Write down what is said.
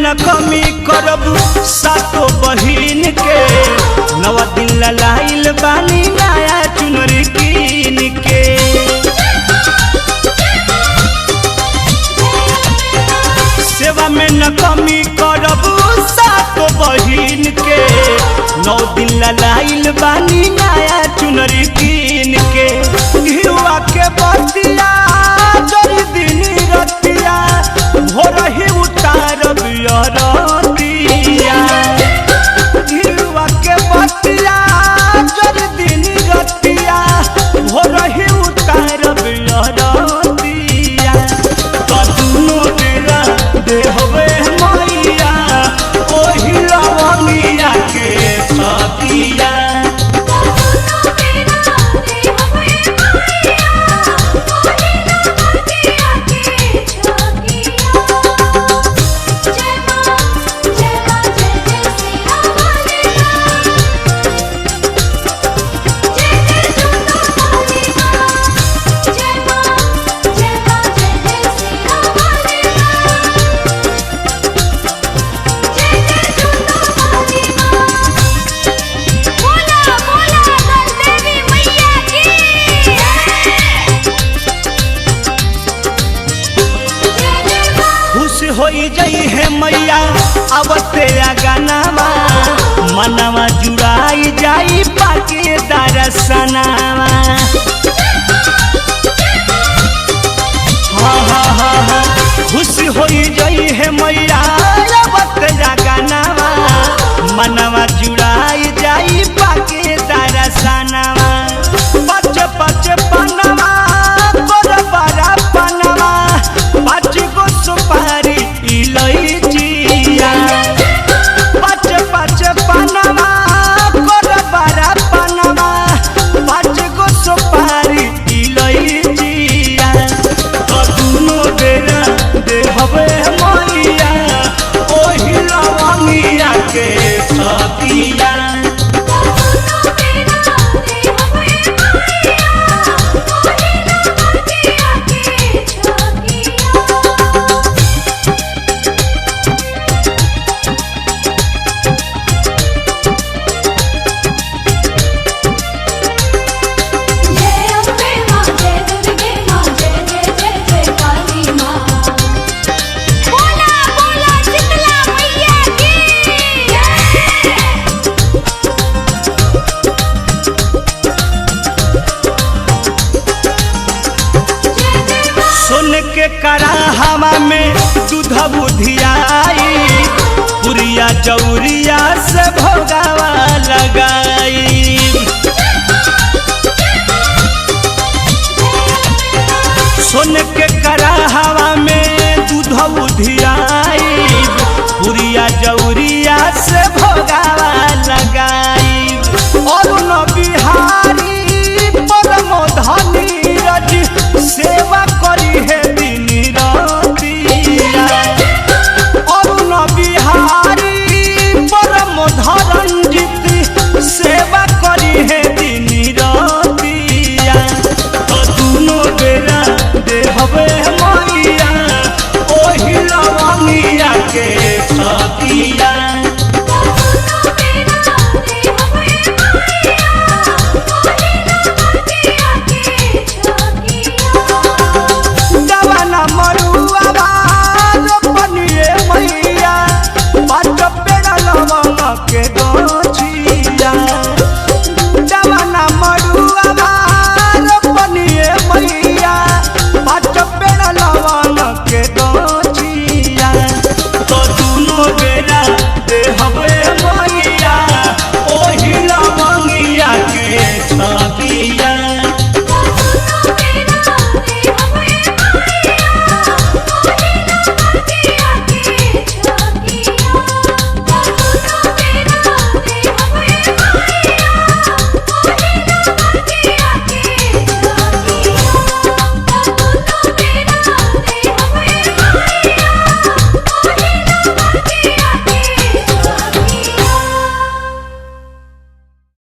न कमी करब सातो बहिन के। नवा दिन लाइल बानी नया चुनरी कीन के। सेवा में न कमी करब सातो बहिन के। 9 दिन लाइल बानी नया चुनरी कीन के। घिउआ के बतिया जरी दिन रतिया भोर ही उतारब अरतिया। घिउआ के बतिया जरी दिन रतिया भोर ही उतारब अरतिया। दुनो बेरा देहबे मैया ओही लवंगिया के छतिया। होई जई है मैया आवते गानावा मनवा जुड़ाई जाई पाके दरसनावा। हाँ खुश होई जई है मैया आवते गानावा मनवा जुड़ाई जाई पाके दरसनावा। पच पच पनवा बड़ बड़ा पनवा 5 गो सुपारी इलैचिया। 5 पनवा बड़ बड़ा पनवा 5 गो सुपारी इलैचिया। दुनो बेरा देहबे मैया ओही लवंगिया के छतिया। सोन के कराहवा में दूध बुधियाई पुरिया चौरिया से भोगावा लगाई।